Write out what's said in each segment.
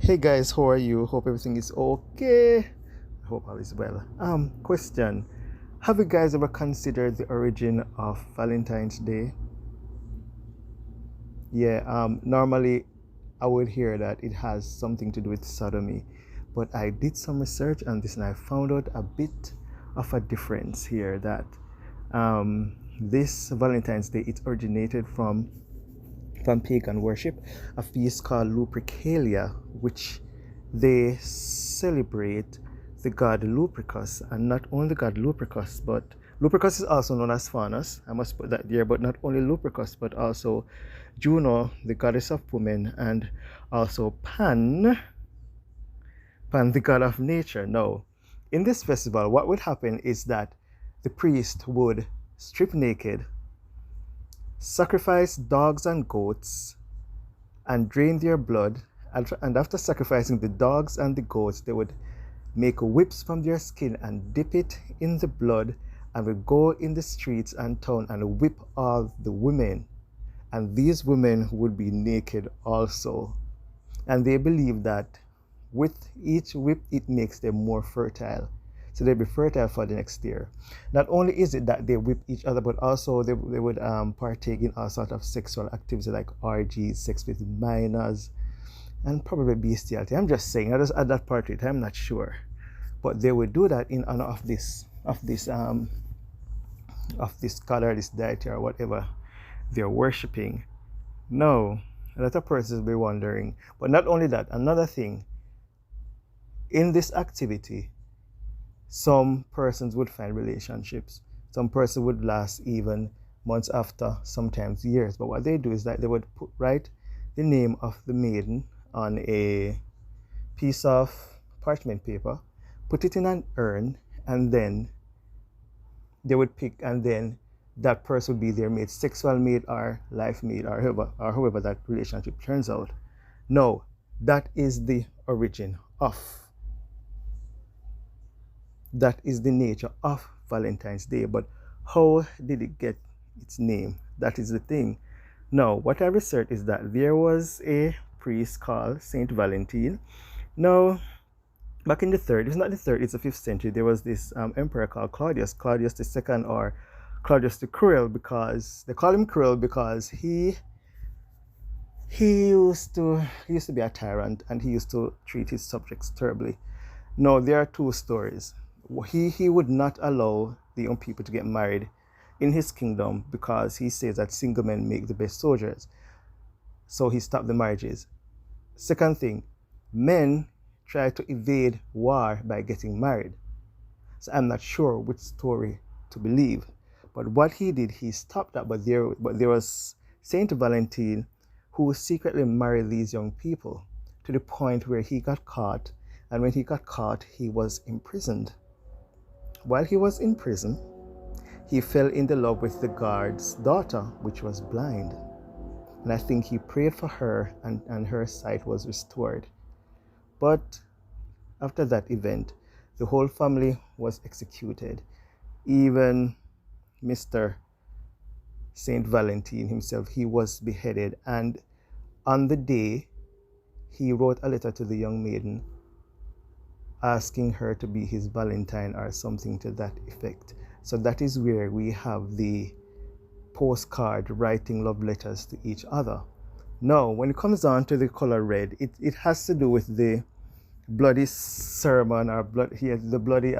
Hey guys, how are you? Hope everything is okay. I hope all is well. Question. Have you guys ever considered the origin of Valentine's Day? Yeah, normally I would hear that it has something to do with sodomy, but I did some research on this and I found out a bit of a difference here that this Valentine's Day it originated from pagan worship, a feast called Lupercalia, which they celebrate the god Lupercus, and not only the god Lupercus, but Lupercus is also known as Faunus. I must put that there, but not only Lupercus, but also Juno, the goddess of women, and also Pan, the god of nature. Now, in this festival, what would happen is that the priest would strip naked, sacrifice dogs and goats, and drain their blood. And after sacrificing the dogs and the goats, they would make whips from their skin and dip it in the blood and would go in the streets and town and whip all the women. And these women would be naked also. And they believe that with each whip, it makes them more fertile. So they'll be fertile for the next year. Not only is it that they whip each other, but also they would partake in all sorts of sexual activity like orgies, sex with minors, and probably bestiality. I'm just saying, I just add that part to it. I'm not sure, but they would do that in honor of this god or this deity or whatever they're worshiping. No, a lot of persons will be wondering. But not only that, another thing in this activity, some persons would find relationships. Some person would last even months after, sometimes years. But what they do is that they would write the name of the maiden on a piece of parchment paper, put it in an urn, and then they would pick, and then that person would be their mate, sexual mate or life mate, or however that relationship turns out. No, that is the origin of. That is the nature of Valentine's Day. But how did it get its name? That is the thing. Now, what I researched is that there was a priest called Saint Valentine. Now, back in the third, it's not the third, it's the 5th century, there was this emperor called Claudius the Second, or Claudius the Cruel, because they call him cruel because he used to be a tyrant and he used to treat his subjects terribly. Now, there are two stories. He would not allow the young people to get married in his kingdom because he says that single men make the best soldiers. So he stopped the marriages. Second thing, men try to evade war by getting married. So I'm not sure which story to believe. But what he did, he stopped that. But there was Saint Valentine who secretly married these young people to the point where he got caught. And when he got caught, he was imprisoned. While he was in prison, he fell in love with the guard's daughter, which was blind. And I think he prayed for her, and her sight was restored. But after that event, the whole family was executed. Even Mr. Saint Valentine himself, he was beheaded. And on the day, he wrote a letter to the young maiden asking her to be his Valentine or something to that effect. So that is where we have the postcard writing love letters to each other. Now, when it comes down to the color red, it has to do with the bloody sermon or the bloody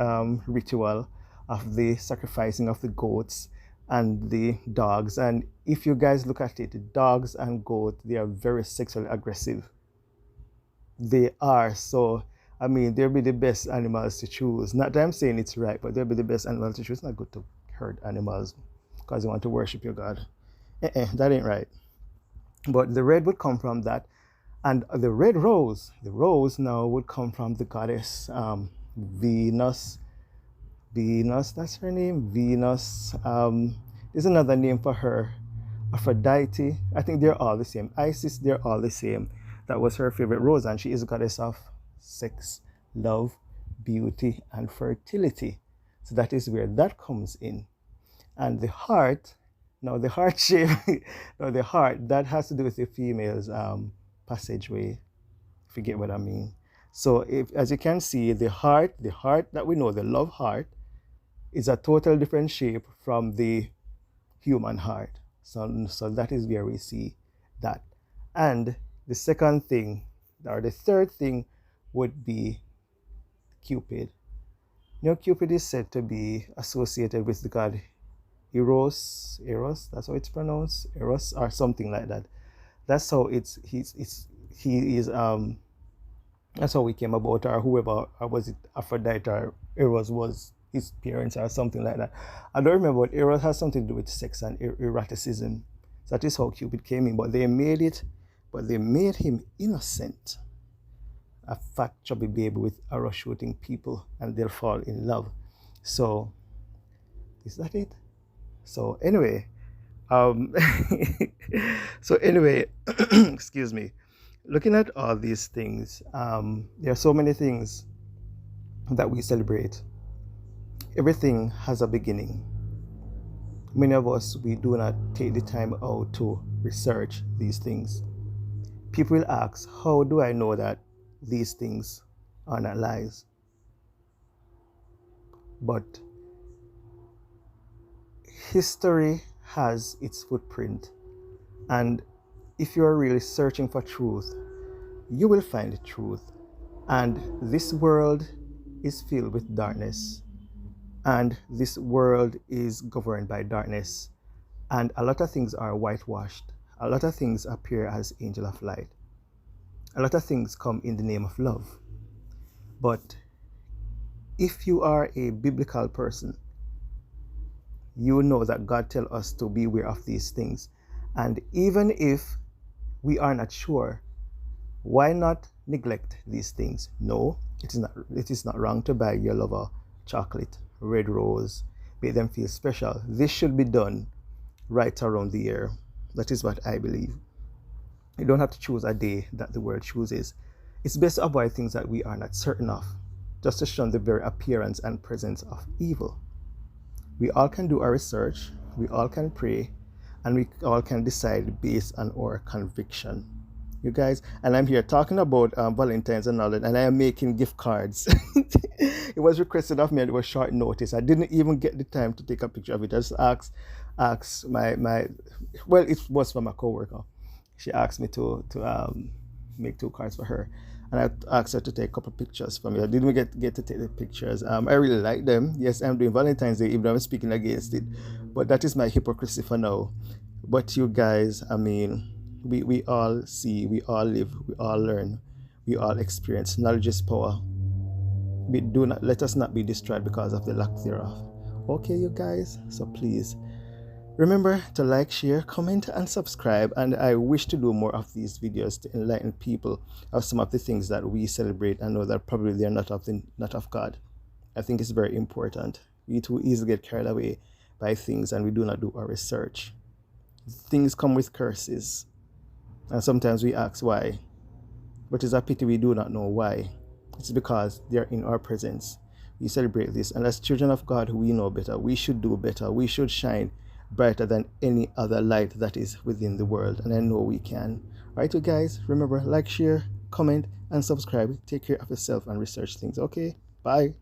ritual of the sacrificing of the goats and the dogs. And if you guys look at it, dogs and goats, they are very sexually aggressive. They are. So I mean, they'll be the best animals to choose. Not that I'm saying it's right, but they'll be the best animals to choose. It's not good to hurt animals because you want to worship your God. That ain't right. But the red would come from that. And the rose now would come from the goddess Venus. Venus, that's her name. Venus is another name for her. Aphrodite. I think they're all the same. Isis, they're all the same. That was her favorite rose, and she is a goddess of sex, love, beauty, and fertility. So that is where that comes in. And the heart, now the heart shape, now the heart, that has to do with the female's passageway, Forget what I mean. So if, as you can see, the heart that we know, the love heart, is a total different shape from the human heart. So that is where we see that. And the second thing, or the third thing, would be Cupid. Cupid is said to be associated with the god Eros, that's how it's pronounced, Eros, or something like that. That's how he is that's how he came about, or whoever, or was it Aphrodite or Eros was his parents or something like that. I don't remember, but Eros has something to do with sex and eroticism. So that is how Cupid came in, but they made him innocent. A fat chubby baby with arrow shooting people, and they'll fall in love. So is that it? So anyway, excuse me, looking at all these things, there are so many things that we celebrate. Everything has a beginning. Many of us, we do not take the time out to research these things. People will ask, how do I know that these things are not lies? But history has its footprint, and if you are really searching for truth, you will find the truth. And this world is filled with darkness, and this world is governed by darkness, and a lot of things are whitewashed. A lot of things appear as angel of light. A lot of things come in the name of love. But if you are a biblical person, you know that God tells us to beware of these things. And even if we are not sure, why not neglect these things? No, it is not wrong to buy your lover chocolate, red rose, make them feel special. This should be done right around the year. That is what I believe. You don't have to choose a day that the world chooses. It's best to avoid things that we are not certain of, just to shun the very appearance and presence of evil. We all can do our research, we all can pray, and we all can decide based on our conviction. You guys, and I'm here talking about Valentines and all that, and I am making gift cards. It was requested of me, and it was short notice. I didn't even get the time to take a picture of it. I just asked my well, it was from a coworker. She asked me to make 2 cards for her, and I asked her to take a couple of pictures for me. I didn't get to take the pictures. I really like them. Yes, I'm doing Valentine's Day, even though I'm speaking against it, but that is my hypocrisy for now. But you guys, I mean, we all see, we all live, we all learn, we all experience. Knowledge is power. Let us not be destroyed because of the lack thereof. Okay, you guys, so please remember to like, share, comment, and subscribe. And I wish to do more of these videos to enlighten people of some of the things that we celebrate and know that probably they're not of God. I think it's very important. We too easily get carried away by things, and we do not do our research. Things come with curses, and sometimes we ask why, but it's a pity we do not know why. It's because they're in our presence. We celebrate this, and as children of God, we know better. We should do better. We should shine brighter than any other light that is within the world, and I know we can. Alright, you guys, remember, like, share, comment, and subscribe. Take care of yourself and research things. Okay, bye.